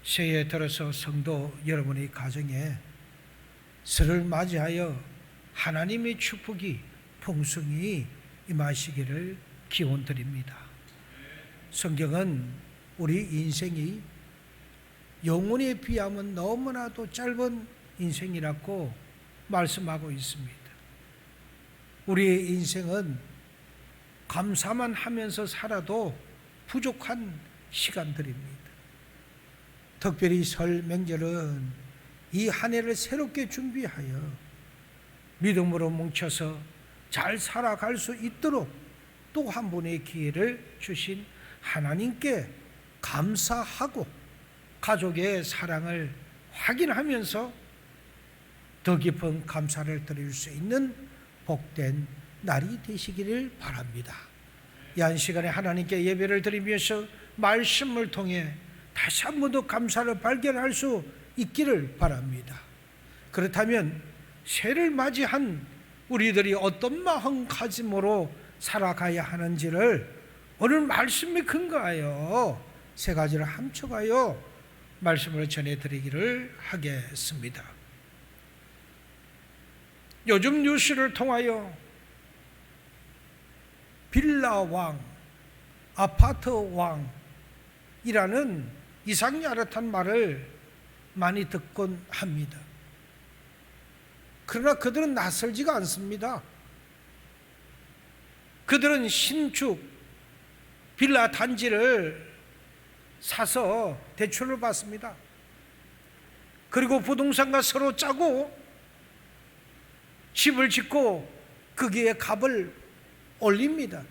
새해 들어서 성도 여러분의 가정에 설을 맞이하여 하나님의 축복이 풍성히 임하시기를 기원드립니다. 성경은 우리 인생이 영혼에 비하면 너무나도 짧은 인생이라고 말씀하고 있습니다. 우리의 인생은 감사만 하면서 살아도 부족한 시간들입니다. 특별히 설 명절은 이 한 해를 새롭게 준비하여 믿음으로 뭉쳐서 잘 살아갈 수 있도록 또 한 번의 기회를 주신 하나님께 감사하고 가족의 사랑을 확인하면서 더 깊은 감사를 드릴 수 있는 복된 날이 되시기를 바랍니다. 이 한 시간에 하나님께 예배를 드리면서 말씀을 통해 다시 한 번 더 감사를 발견할 수 있기를 바랍니다. 그렇다면 새해를 맞이한 우리들이 어떤 마음가짐으로 살아가야 하는지를 오늘 말씀에 근거하여 세 가지를 함축하여 말씀을 전해드리기를 하겠습니다. 요즘 뉴스를 통하여 빌라왕, 아파트왕이라는 이상야릇한 말을 많이 듣곤 합니다. 그러나 그들은 낯설지가 않습니다. 그들은 신축 빌라 단지를 사서 대출을 받습니다. 그리고 부동산과 서로 짜고 집을 짓고 거기에 값을 올립니다.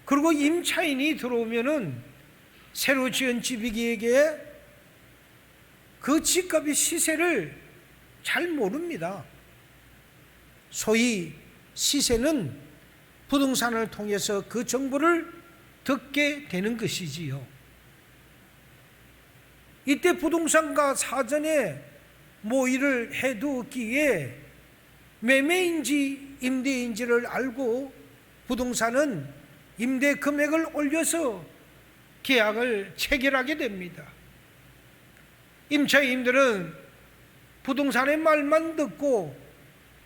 그리고 임차인이 들어오면은 새로 지은 집이기에 그 집값의 시세를 잘 모릅니다. 소위 시세는 부동산을 통해서 그 정보를 듣게 되는 것이지요. 이때 부동산과 사전에 모의를 해두기에 매매인지 임대인지를 알고 부동산은 임대 금액을 올려서 계약을 체결하게 됩니다. 임차인들은 부동산의 말만 듣고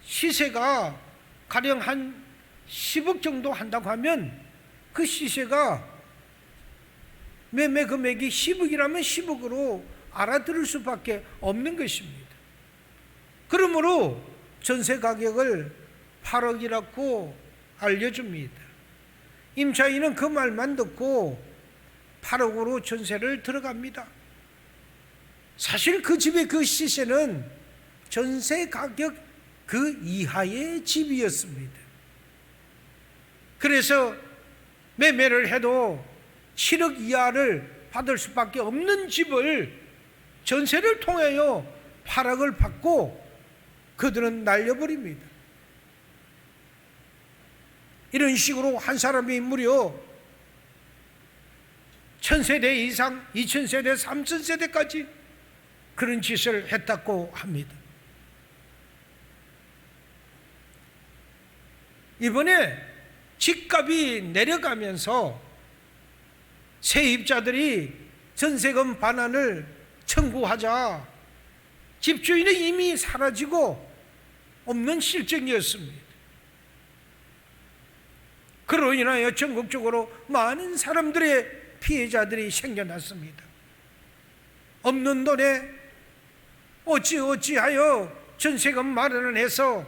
시세가 가령 한 10억 정도 한다고 하면 그 시세가 매매 금액이 10억이라면 10억으로 알아들을 수밖에 없는 것입니다. 그러므로 전세 가격을 8억이라고 알려줍니다. 임차인은 그 말만 듣고 8억으로 전세를 들어갑니다. 사실 그 집의 그 시세는 전세 가격 그 이하의 집이었습니다. 그래서 매매를 해도 7억 이하를 받을 수밖에 없는 집을 전세를 통하여 8억을 받고 그들은 날려버립니다. 이런 식으로 한 사람이 무려 1000세대 이상, 2000세대, 3000세대까지 그런 짓을 했다고 합니다. 이번에 집값이 내려가면서 세입자들이 전세금 반환을 청구하자 집주인은 이미 사라지고 없는 실정이었습니다. 그로 인하여 전국적으로 많은 사람들의 피해자들이 생겨났습니다. 없는 돈에 어찌하여 전세금 마련을 해서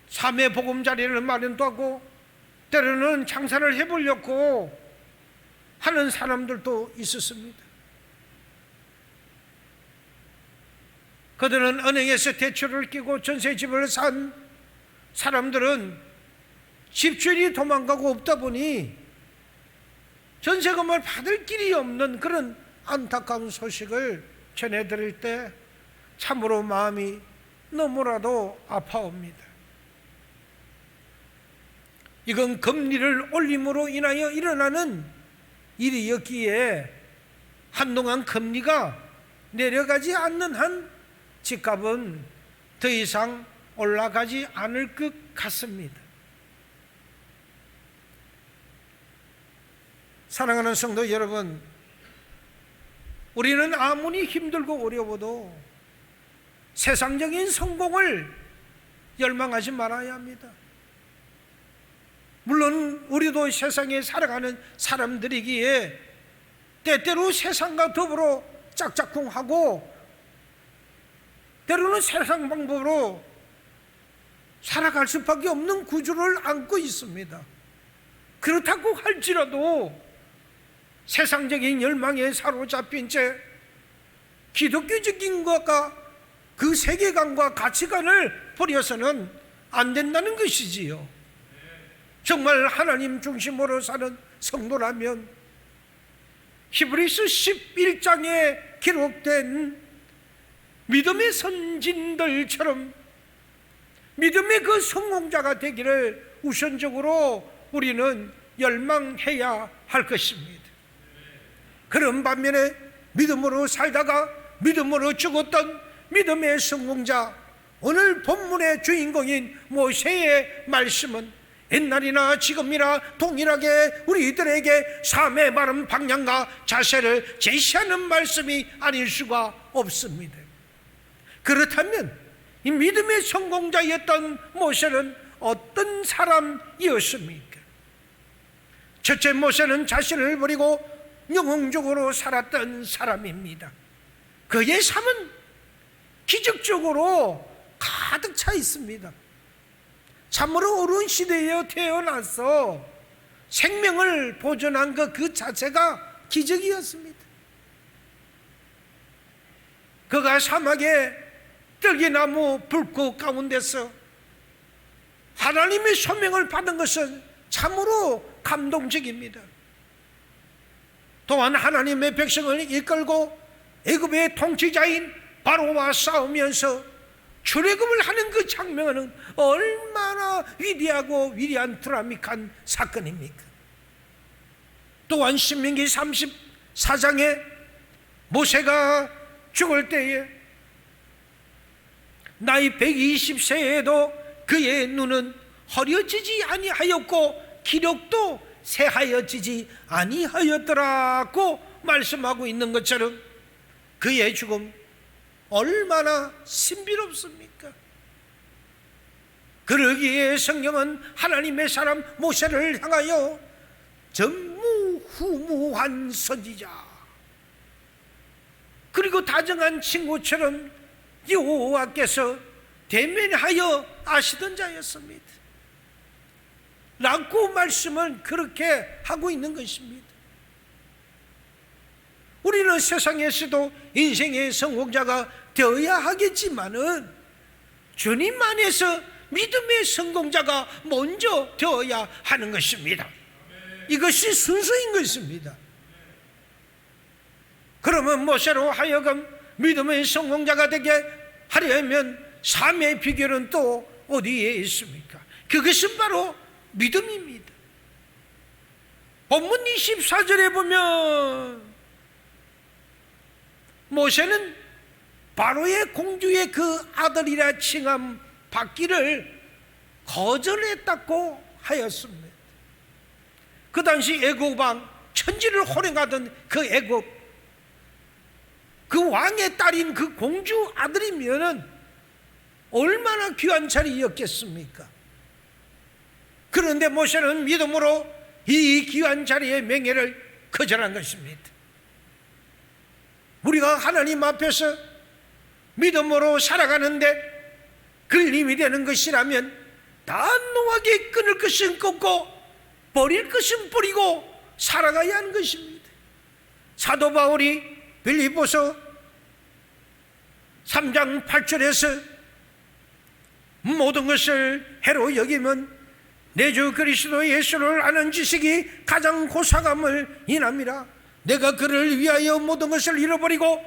3회 보금자리를 마련도 하고 때로는 장사를 해보려고 하는 사람들도 있었습니다. 그들은 은행에서 대출을 끼고 전세집을 산 사람들은 집주인이 도망가고 없다 보니 전세금을 받을 길이 없는 그런 안타까운 소식을 전해드릴 때 참으로 마음이 너무나도 아파옵니다. 이건 금리를 올림으로 인하여 일어나는 일이었기에 한동안 금리가 내려가지 않는 한 집값은 더 이상 올라가지 않을 것 같습니다. 사랑하는 성도 여러분, 우리는 아무리 힘들고 어려워도 세상적인 성공을 열망하지 말아야 합니다. 물론 우리도 세상에 살아가는 사람들이기에 때때로 세상과 더불어 짝짝꿍하고 때로는 세상 방법으로 살아갈 수밖에 없는 구조를 안고 있습니다. 그렇다고 할지라도 세상적인 열망에 사로잡힌 채 기독교적인 것과 그 세계관과 가치관을 버려서는 안 된다는 것이지요. 정말 하나님 중심으로 사는 성도라면 히브리서 11장에 기록된 믿음의 선진들처럼 믿음의 그 성공자가 되기를 우선적으로 우리는 열망해야 할 것입니다. 그런 반면에 믿음으로 살다가 믿음으로 죽었던 믿음의 성공자, 오늘 본문의 주인공인 모세의 말씀은 옛날이나 지금이나 동일하게 우리들에게 삶의 바른 방향과 자세를 제시하는 말씀이 아닐 수가 없습니다. 그렇다면 이 믿음의 성공자였던 모세는 어떤 사람이었습니까? 첫째, 모세는 자신을 버리고 영웅적으로 살았던 사람입니다. 그의 삶은 기적적으로 가득 차 있습니다. 참으로 어려운 시대에 태어나서 생명을 보존한 그 자체가 기적이었습니다. 그가 사막의 떨기나무 불꽃 가운데서 하나님의 소명을 받은 것은 참으로 감동적입니다. 또한 하나님의 백성을 이끌고 애굽의 통치자인 바로와 싸우면서 출애굽을 하는 그 장면은 얼마나 위대하고 위대한 드라마틱한 사건입니까? 또한 신명기 34장에 모세가 죽을 때에 나이 120세에도 그의 눈은 허려지지 아니하였고 기력도 새하여지지 아니하였더라고 말씀하고 있는 것처럼 그의 죽음 얼마나 신비롭습니까? 그러기에 성경은 하나님의 사람 모세를 향하여 전무후무한 선지자, 그리고 다정한 친구처럼 여호와께서 대면하여 아시던 자였습니다 라고 말씀을 그렇게 하고 있는 것입니다. 우리는 세상에서도 인생의 성공자가 되어야 하겠지만은 주님 안에서 믿음의 성공자가 먼저 되어야 하는 것입니다. 이것이 순서인 것입니다. 그러면 모세로 하여금 믿음의 성공자가 되게 하려면 삶의 비결은 또 어디에 있습니까? 그것은 바로 믿음입니다. 본문 24절에 보면 모세는 바로의 공주의 그 아들이라 칭함 받기를 거절했다고 하였습니다. 그 당시 애굽 왕 천지를 호령하던 그 애굽 그 왕의 딸인 그 공주 아들이면은 얼마나 귀한 자리였겠습니까? 그런데 모세는 믿음으로 이 귀한 자리의 명예를 거절한 것입니다. 우리가 하나님 앞에서 믿음으로 살아가는데 걸림이 되는 것이라면 단호하게 끊을 것은 끊고 버릴 것은 버리고 살아가야 하는 것입니다. 사도 바울이 빌립보서 3장 8절에서 모든 것을 해로 여기면 내 주 그리스도 예수를 아는 지식이 가장 고사감을 인함이라. 내가 그를 위하여 모든 것을 잃어버리고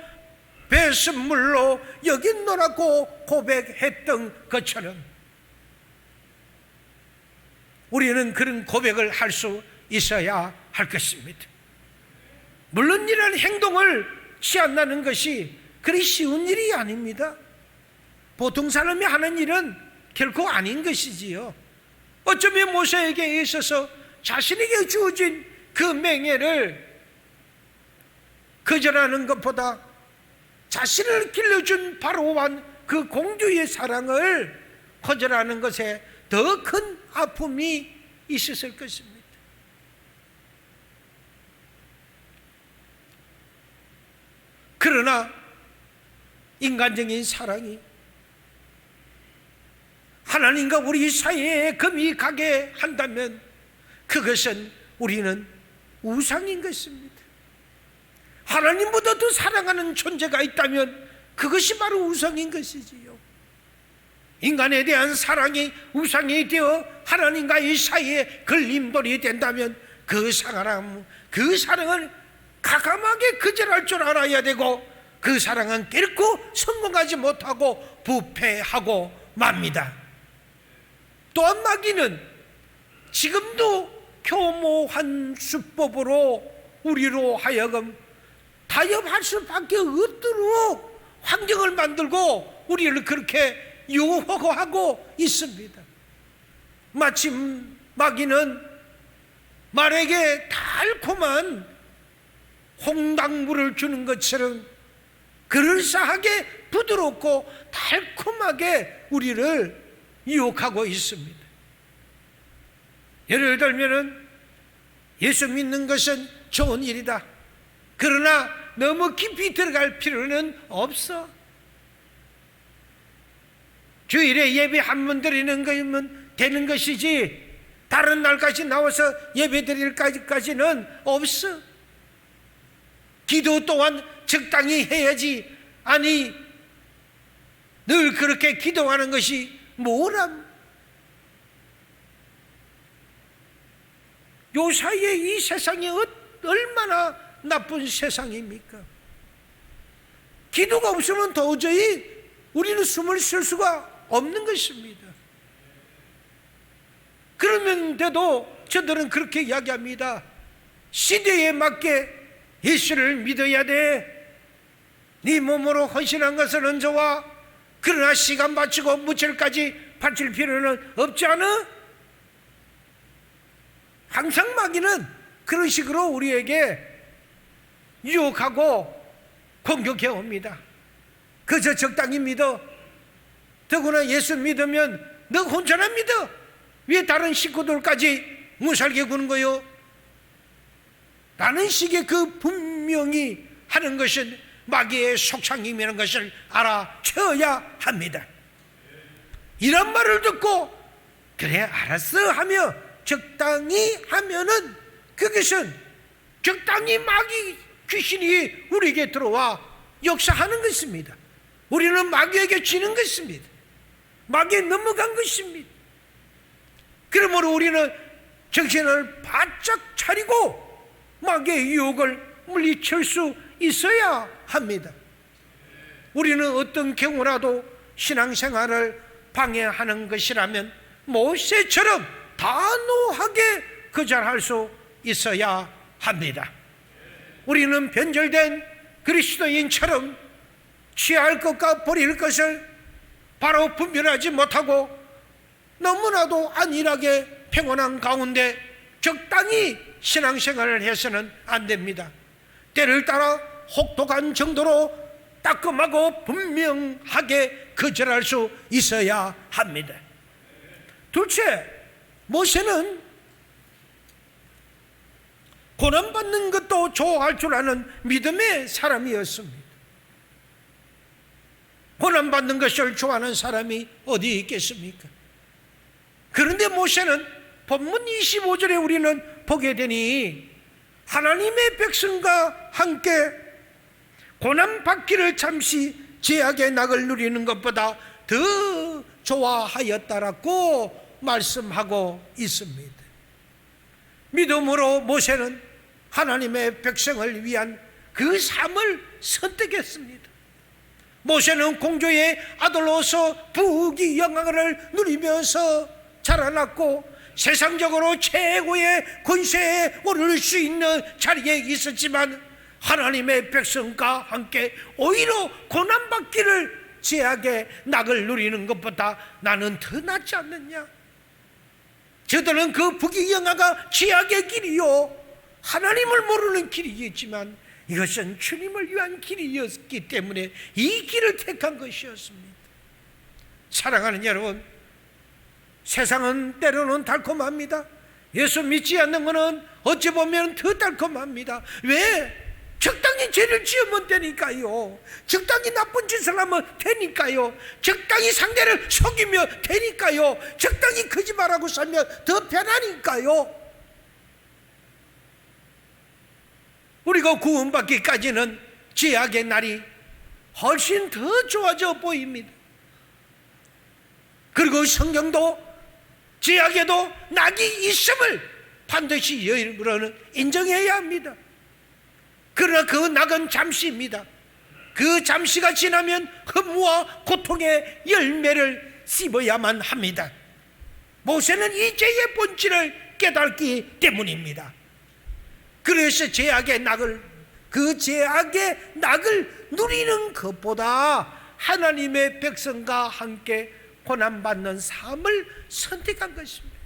배설물로 여긴노라고 고백했던 것처럼 우리는 그런 고백을 할 수 있어야 할 것입니다. 물론 이런 행동을 취한다는 것이 그리 쉬운 일이 아닙니다. 보통 사람이 하는 일은 결코 아닌 것이지요. 어쩌면 모세에게 있어서 자신에게 주어진 그 맹해를 거절하는 것보다 자신을 길러준 바로와 그 공주의 사랑을 거절하는 것에 더 큰 아픔이 있었을 것입니다. 그러나 인간적인 사랑이 하나님과 우리 사이에 금이 가게 한다면 그것은 우리는 우상인 것입니다. 하나님보다 더 사랑하는 존재가 있다면 그것이 바로 우상인 것이지요. 인간에 대한 사랑이 우상이 되어 하나님과의 사이에 걸림돌이 된다면 그 사랑을 가감하게 거절할 줄 알아야 되고, 그 사랑은 결코 성공하지 못하고 부패하고 맙니다. 또한 마귀는 지금도 교모한 수법으로 우리로 하여금 타협할 수밖에 없도록 환경을 만들고 우리를 그렇게 유혹하고 있습니다. 마침 마귀는 말에게 달콤한 홍당무를 주는 것처럼 그럴싸하게 부드럽고 달콤하게 우리를 유혹하고 있습니다. 예를 들면 예수 믿는 것은 좋은 일이다, 그러나 너무 깊이 들어갈 필요는 없어. 주일에 예배 한 번 드리는 거면 되는 것이지 다른 날까지 나와서 예배 드릴 까지는 없어. 기도 또한 적당히 해야지. 아니, 늘 그렇게 기도하는 것이 뭐람? 요 사이에 이 세상이 얼마나 나쁜 세상입니까? 기도가 없으면 도저히 우리는 숨을 쉴 수가 없는 것입니다. 그러면서도 저들은 그렇게 이야기합니다. 시대에 맞게 예수를 믿어야 돼. 네 몸으로 헌신한 것은 좋아. 그러나 시간 바치고 무철까지 바칠 필요는 없지 않아? 항상 마귀는 그런 식으로 우리에게 유혹하고 공격해 옵니다. 그저 적당히 믿어. 더구나 예수 믿으면 너 혼자나 믿어. 왜 다른 식구들까지 무살게 구는 거요? 라는 식의 그 분명히 하는 것은 마귀의 속상임이라는 것을 알아채어야 합니다. 이런 말을 듣고 그래 알았어 하며 적당히 하면은 그것은 적당히 마귀 귀신이 우리에게 들어와 역사하는 것입니다. 우리는 마귀에게 지는 것입니다. 마귀에 넘어간 것입니다. 그러므로 우리는 정신을 바짝 차리고 마귀의 유혹을 물리칠 수 있어야 합니다. 우리는 어떤 경우라도 신앙생활을 방해하는 것이라면 모세처럼 단호하게 거절할 수 있어야 합니다. 우리는 변절된 그리스도인처럼 취할 것과 버릴 것을 바로 분별하지 못하고 너무나도 안일하게 평온한 가운데 적당히 신앙생활을 해서는 안 됩니다. 때를 따라 혹독한 정도로 따끔하고 분명하게 거절할 수 있어야 합니다. 둘째, 모세는 고난받는 것도 좋아할 줄 아는 믿음의 사람이었습니다. 고난받는 것을 좋아하는 사람이 어디 있겠습니까? 그런데 모세는 본문 25절에 우리는 보게 되니 하나님의 백성과 함께 고난받기를 잠시 죄악의 낙을 누리는 것보다 더 좋아하였다라고 말씀하고 있습니다. 믿음으로 모세는 하나님의 백성을 위한 그 삶을 선택했습니다. 모세는 공주의 아들로서 부귀 영광을 누리면서 자라났고 세상적으로 최고의 권세에 오를 수 있는 자리에 있었지만 하나님의 백성과 함께 오히려 고난받기를 죄악의 낙을 누리는 것보다 나는 더 낫지 않느냐? 저들은 그 부귀영화가 죄악의 길이요 하나님을 모르는 길이겠지만 이것은 주님을 위한 길이었기 때문에 이 길을 택한 것이었습니다. 사랑하는 여러분, 세상은 때로는 달콤합니다. 예수 믿지 않는 것은 어찌 보면 더 달콤합니다. 왜? 적당히 죄를 지으면 되니까요. 적당히 나쁜 짓을 하면 되니까요. 적당히 상대를 속이면 되니까요. 적당히 거짓말하고 살면 더 편하니까요. 우리가 구원받기까지는 죄악의 날이 훨씬 더 좋아져 보입니다. 그리고 성경도 죄악에도 낙이 있음을 반드시 여러분은 인정해야 합니다. 그러나 그 낙은 잠시입니다. 그 잠시가 지나면 허무와 고통의 열매를 씹어야만 합니다. 모세는 이 죄의 본질을 깨닫기 때문입니다. 그래서 죄악의 낙을 누리는 것보다 하나님의 백성과 함께 고난받는 삶을 선택한 것입니다.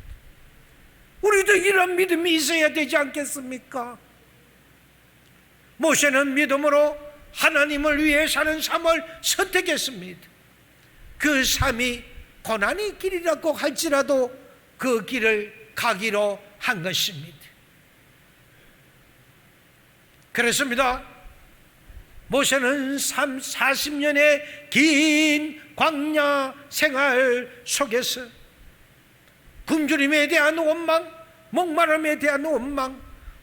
우리도 이런 믿음이 있어야 되지 않겠습니까? 모세는 믿음으로 하나님을 위해 사는 삶을 선택했습니다. 그 삶이 고난의 길이라고 할지라도 그 길을 가기로 한 것입니다. 그렇습니다. 모세는 40년의 긴 광야 생활 속에서 굶주림에 대한 원망, 목마름에 대한 원망,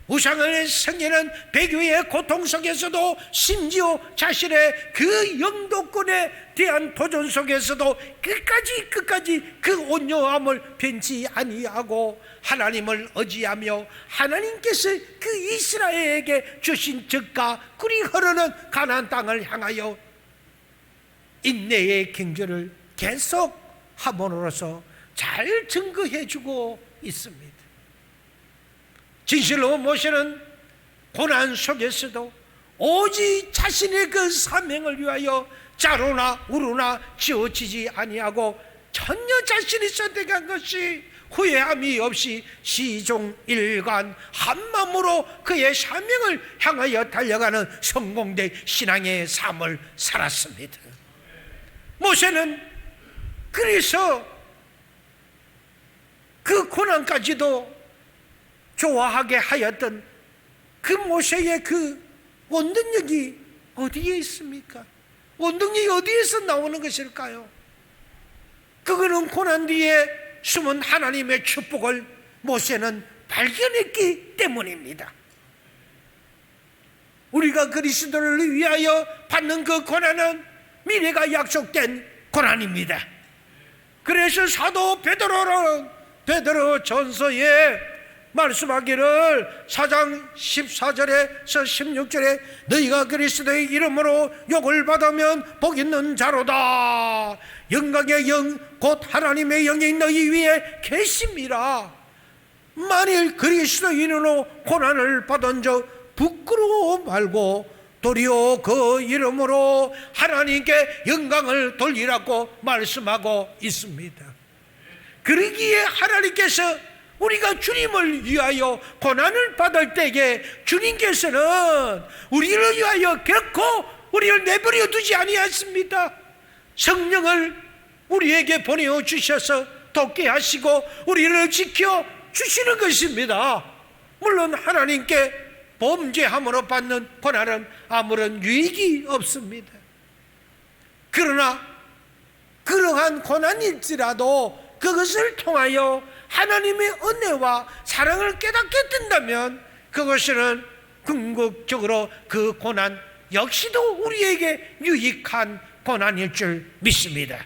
우상을 섬기는 배교의 고통 속에서도 심지어 자신의 그 영도권에 대한 도전 속에서도 끝까지 그 온유함을 변치 아니하고 하나님을 의지하며 하나님께서 그 이스라엘에게 주신 젖과 꿀이 흐르는 가나안 땅을 향하여 인내의 경주를 계속 함으로써 잘 증거해주고 있습니다. 진실로 모세는 고난 속에서도 오직 자신의 그 사명을 위하여 자로나 우로나 지어지지 아니하고 전혀 자신이 선택한 것이 후회함이 없이 시종일관 한마음으로 그의 사명을 향하여 달려가는 성공된 신앙의 삶을 살았습니다. 모세는 그래서 그 고난까지도 좋아하게 하였던 그 모세의 그 원동력이 어디에 있습니까? 원동력이 어디에서 나오는 것일까요? 그거는 고난 뒤에 숨은 하나님의 축복을 모세는 발견했기 때문입니다. 우리가 그리스도를 위하여 받는 그 고난은 미래가 약속된 고난입니다. 그래서 사도 베드로는 베드로 전서에 말씀하기를 4장 14절에서 16절에 너희가 그리스도의 이름으로 욕을 받으면 복 있는 자로다. 영광의 영 곧 하나님의 영이 너희 위에 계심이라. 만일 그리스도인으로 고난을 받은 적 부끄러워 말고 도리어 그 이름으로 하나님께 영광을 돌리라고 말씀하고 있습니다. 그러기에 하나님께서 우리가 주님을 위하여 고난을 받을 때에 주님께서는 우리를 위하여 결코 우리를 내버려 두지 아니하십니다. 성령을 우리에게 보내어 주셔서 돕게 하시고 우리를 지켜 주시는 것입니다. 물론 하나님께 범죄함으로 받는 고난은 아무런 유익이 없습니다. 그러나 그러한 고난일지라도 그것을 통하여 하나님의 은혜와 사랑을 깨닫게 된다면 그것은 궁극적으로 그 고난 역시도 우리에게 유익한 고난일 줄 믿습니다.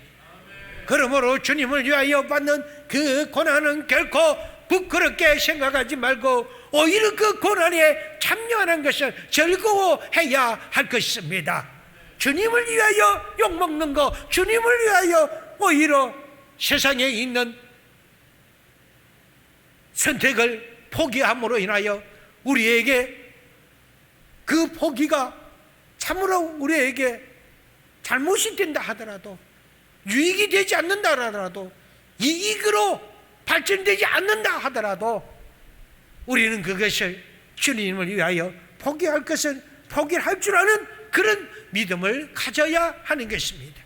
그러므로 주님을 위하여 받는 그 고난은 결코 부끄럽게 생각하지 말고 오히려 그 고난에 참여하는 것을 즐거워해야 할 것입니다. 주님을 위하여 욕먹는 것, 주님을 위하여 오히려 세상에 있는 선택을 포기함으로 인하여 우리에게 그 포기가 참으로 우리에게 잘못이 된다 하더라도, 유익이 되지 않는다 하더라도, 이익으로 발전되지 않는다 하더라도 우리는 그것을 주님을 위하여 포기할 것은 포기할 줄 아는 그런 믿음을 가져야 하는 것입니다.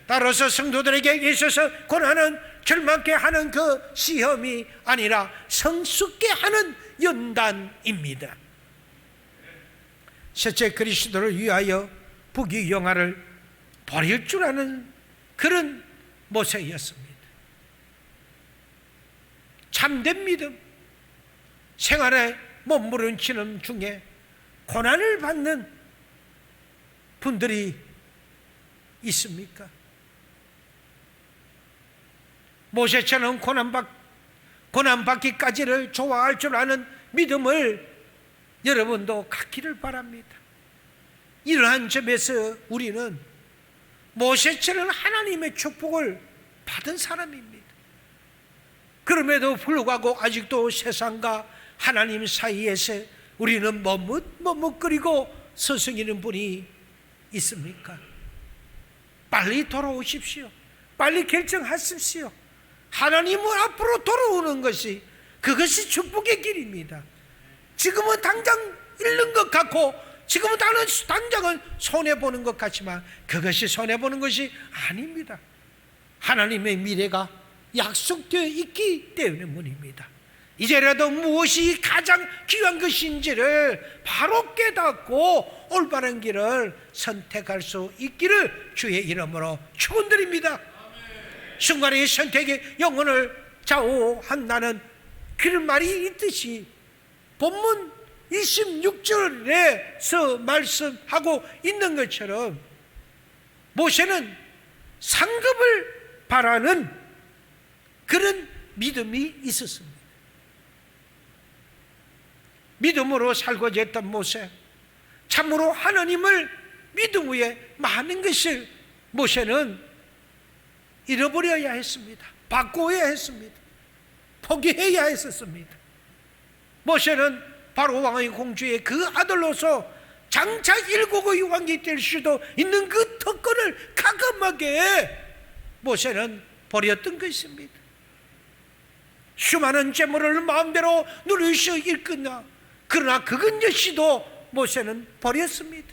따라서 성도들에게 있어서 고난은 절망케 하는 그 시험이 아니라 성숙게 하는 연단입니다. 셋째, 그리스도를 위하여 부귀영화를 버릴 줄 아는 그런 모세였습니다. 참된 믿음, 생활에 몸부림치는 중에 고난을 받는 분들이 있습니까? 모세처럼 고난받기까지를 좋아할 줄 아는 믿음을 여러분도 갖기를 바랍니다. 이러한 점에서 우리는 모세처럼 하나님의 축복을 받은 사람입니다. 그럼에도 불구하고 아직도 세상과 하나님 사이에서 우리는 머뭇거리고 서성이는 분이 있습니까? 빨리 돌아오십시오. 빨리 결정하십시오. 하나님은 앞으로 돌아오는 것이, 그것이 축복의 길입니다. 지금은 당장 잃는 것 같고, 지금은 당장은 손해보는 것 같지만 그것이 손해보는 것이 아닙니다. 하나님의 미래가 약속되어 있기 때문입니다. 이제라도 무엇이 가장 귀한 것인지를 바로 깨닫고 올바른 길을 선택할 수 있기를 주의 이름으로 축원드립니다. 순간의 선택이 영혼을 좌우한다는 그런 말이 있듯이 본문 26절에서 말씀하고 있는 것처럼 모세는 상급을 바라는 그런 믿음이 있었습니다. 믿음으로 살고자 했던 모세, 참으로 하나님을 믿음 위에 많은 것을 모세는 잃어버려야 했습니다. 바꾸어야 했습니다. 포기해야 했었습니다. 모세는 바로 왕의 공주의 그 아들로서 장차 일국의 왕이 될 수도 있는 그 특권을 가감하게 모세는 버렸던 것입니다. 수많은 재물을 마음대로 누릴 수 있겠나, 그러나 그것 역시도 모세는 버렸습니다.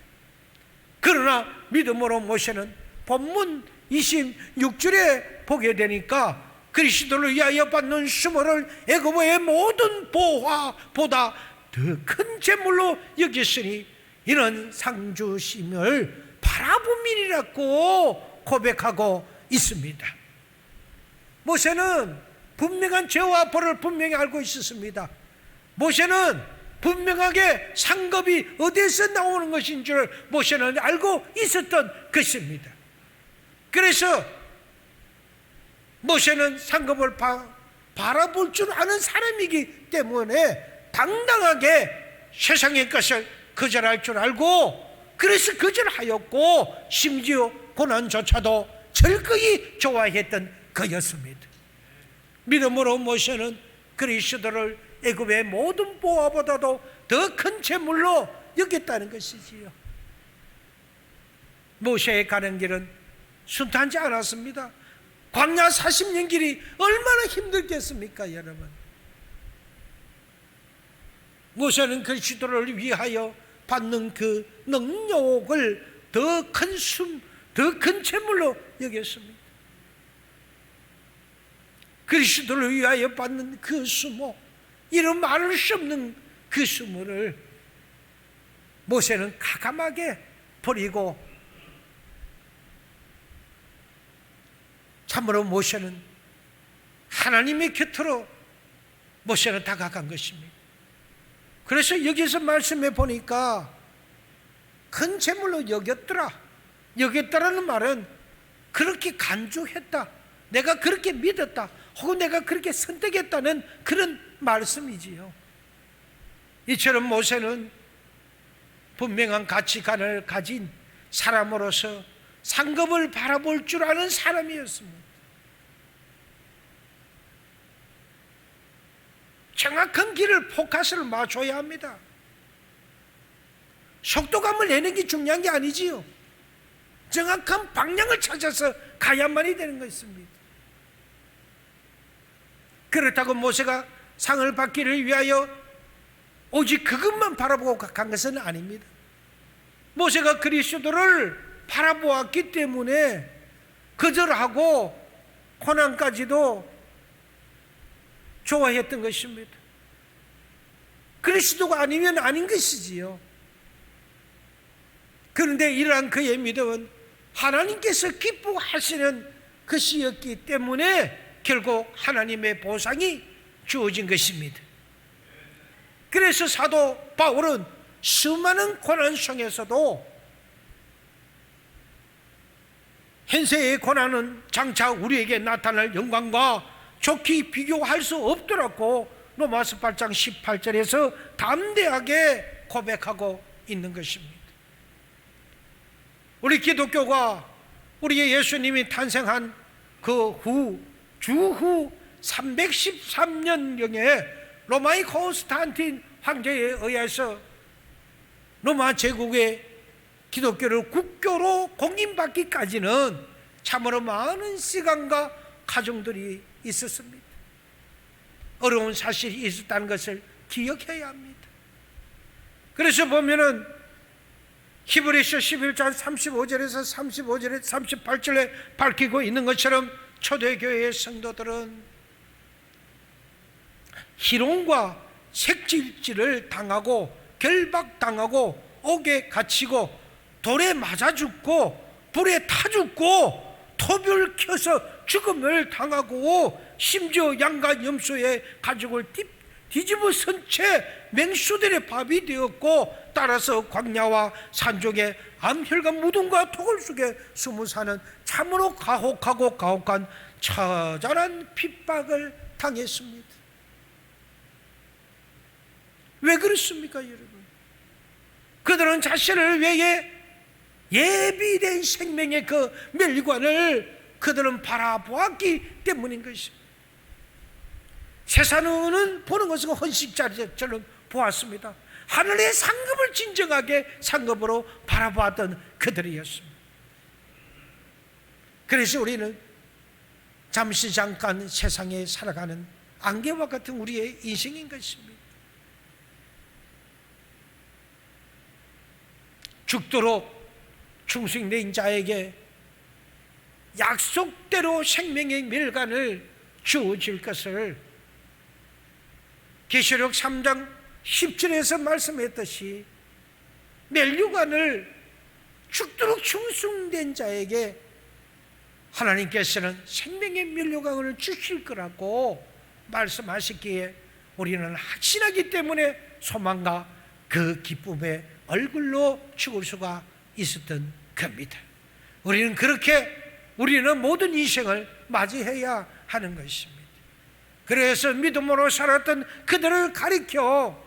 그러나 믿음으로 모세는 본문 26절에 보게 되니까 그리스도를 위하여 받는 수모를 애굽의 모든 보화보다 더 큰 재물로 여겼으니 이는 상주심을 바라봄이라고 고백하고 있습니다. 모세는 분명한 죄와 벌을 분명히 알고 있었습니다. 모세는 분명하게 상급이 어디에서 나오는 것인 줄 모세는 알고 있었던 것입니다. 그래서 모세는 상급을 바라볼 줄 아는 사람이기 때문에 당당하게 세상의 것을 거절할 줄 알고, 그래서 거절하였고 심지어 고난조차도 절거히 좋아했던 그였습니다. 믿음으로 모세는 그리스도를 애굽의 모든 보화보다도 더 큰 재물로 여겼다는 것이지요. 모세의 가는 길은 순탄치 않았습니다. 광야 40년 길이 얼마나 힘들겠습니까, 여러분? 모세는 그리스도를 위하여 받는 그 능력을 더 큰 재물로 여겼습니다. 그리스도를 위하여 받는 그 수모, 이런 말할 수 없는 그 수모를 모세는 가감하게 버리고, 참으로 모세는 하나님의 곁으로 모세는 다가간 것입니다. 그래서 여기서 말씀해 보니까 큰 재물로 여겼다라는 말은 그렇게 간주했다, 내가 그렇게 믿었다, 혹은 내가 그렇게 선택했다는 그런 말씀이지요. 이처럼 모세는 분명한 가치관을 가진 사람으로서 상급을 바라볼 줄 아는 사람이었습니다. 정확한 길을 포커스를 맞춰야 합니다. 속도감을 내는 게 중요한 게 아니지요. 정확한 방향을 찾아서 가야만이 되는 것입니다. 그렇다고 모세가 상을 받기를 위하여 오직 그것만 바라보고 간 것은 아닙니다. 모세가 그리스도를 바라보았기 때문에 거절하고 고난까지도 좋아했던 것입니다. 그리스도가 아니면 아닌 것이지요. 그런데 이러한 그의 믿음은 하나님께서 기뻐하시는 것이었기 때문에 결국 하나님의 보상이 주어진 것입니다. 그래서 사도 바울은 수많은 고난 속에서도 현세의 고난은 장차 우리에게 나타날 영광과 좋게 비교할 수 없더라고 로마서 8장 18절에서 담대하게 고백하고 있는 것입니다. 우리 기독교가 우리의 예수님이 탄생한 그 주후 313년경에 로마의 콘스탄틴 황제에 의해서 로마 제국의 기독교를 국교로 공인받기까지는 참으로 많은 시간과 과정들이 있었습니다. 어려운 사실이 있었다는 것을 기억해야 합니다. 그래서 보면은 히브리서 11장 35절에서 38절에 밝히고 있는 것처럼 초대교회의 성도들은 희롱과 색질질을 당하고 결박당하고 옥에 갇히고 돌에 맞아 죽고 불에 타 죽고 토비를 켜서 죽음을 당하고 심지어 양과 염소의 가죽을 뒤집어 쓴 채 맹수들의 밥이 되었고 따라서 광야와 산중에 암혈과 무덤과 토굴 속에 숨어 사는 참으로 가혹한 처절한 핍박을 당했습니다. 왜 그렇습니까, 여러분? 그들은 자신을 위해 예비된 생명의 그 멸관을 그들은 바라보았기 때문인 것입니다. 세상은 보는 것은 헌식자처럼 보았습니다. 하늘의 상급을 진정하게 상급으로 바라보았던 그들이었습니다. 그래서 우리는 잠시 잠깐 세상에 살아가는 안개와 같은 우리의 인생인 것입니다. 죽도록 충성된 자에게 약속대로 생명의 멸관을 주어질 것을 계시록 3장 10절에서 말씀했듯이 멸류관을 죽도록 충성된 자에게 하나님께서는 생명의 멸류관을 주실 거라고 말씀하셨기에 우리는 확신하기 때문에 소망과 그 기쁨의 얼굴로 죽을 수가 있었던 겁니다. 우리는 모든 인생을 맞이해야 하는 것입니다. 그래서 믿음으로 살았던 그들을 가리켜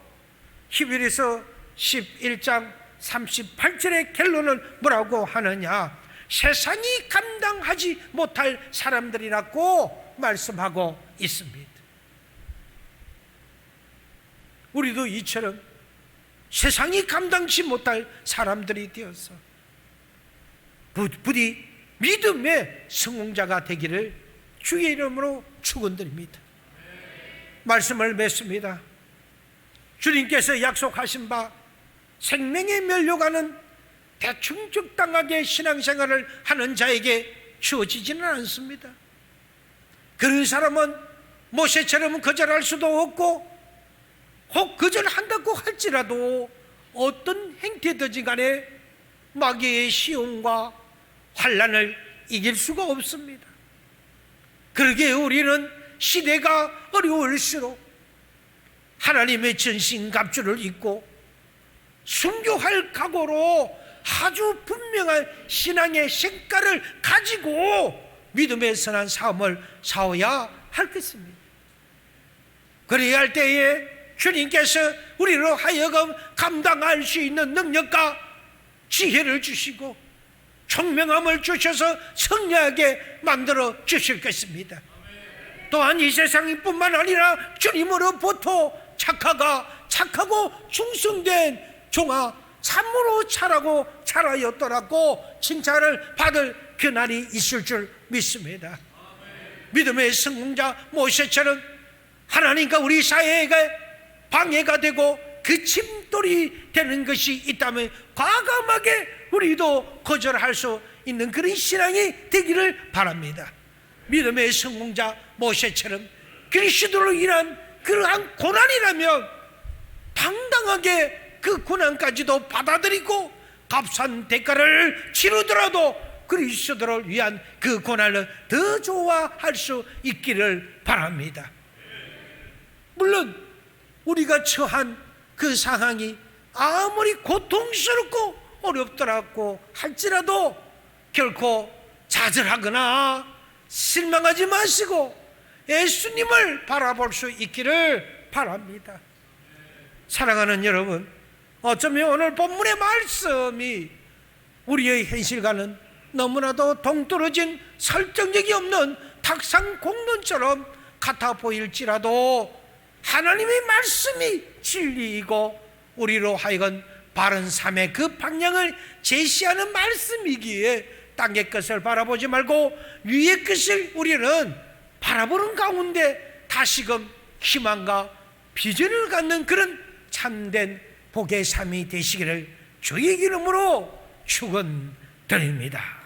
히브리서 11장 38절의 결론은 뭐라고 하느냐? 세상이 감당하지 못할 사람들이라고 말씀하고 있습니다. 우리도 이처럼 세상이 감당치 못할 사람들이 되어서 부디 믿음의 성공자가 되기를 주의 이름으로 축원드립니다. 말씀을 맺습니다. 주님께서 약속하신 바 생명의 멸류관은 대충 적당하게 신앙생활을 하는 자에게 주어지지는 않습니다. 그런 사람은 모세처럼 거절할 수도 없고 혹 거절한다고 할지라도 어떤 행태든지 간에 마귀의 시험과 환난을 이길 수가 없습니다. 그러기에 우리는 시대가 어려울수록 하나님의 전신갑주를 입고 순교할 각오로 아주 분명한 신앙의 색깔을 가지고 믿음의 선한 삶을 사어야 할 것입니다. 그래야 할 때에 주님께서 우리로 하여금 감당할 수 있는 능력과 지혜를 주시고 총명함을 주셔서 승리하게 만들어 주실 것입니다. 또한 이 세상이 뿐만 아니라 주님으로부터 착하고 충성된 종아 참으로 잘하고 잘하였더라고 칭찬을 받을 그날이 있을 줄 믿습니다. 믿음의 성공자 모세처럼 하나님과 우리 사회에 방해가 되고 그 짐돌이 되는 것이 있다면 과감하게 우리도 거절할 수 있는 그런 신앙이 되기를 바랍니다. 믿음의 성공자 모세처럼 그리스도로 인한 그러한 고난이라면 당당하게 그 고난까지도 받아들이고 값싼 대가를 치르더라도 그리스도를 위한 그 고난을 더 좋아할 수 있기를 바랍니다. 물론 우리가 처한 그 상황이 아무리 고통스럽고 어렵더라고 할지라도 결코 좌절하거나 실망하지 마시고 예수님을 바라볼 수 있기를 바랍니다. 사랑하는 여러분, 어쩌면 오늘 본문의 말씀이 우리의 현실과는 너무나도 동떨어진 설득력이 없는 탁상 공론처럼 같아 보일지라도 하나님의 말씀이 진리이고 우리로 하여금 바른 삶의 그 방향을 제시하는 말씀이기에 땅의 것을 바라보지 말고 위의 것을 우리는 바라보는 가운데 다시금 희망과 비전을 갖는 그런 참된 복의 삶이 되시기를 주의 이름으로 축원드립니다.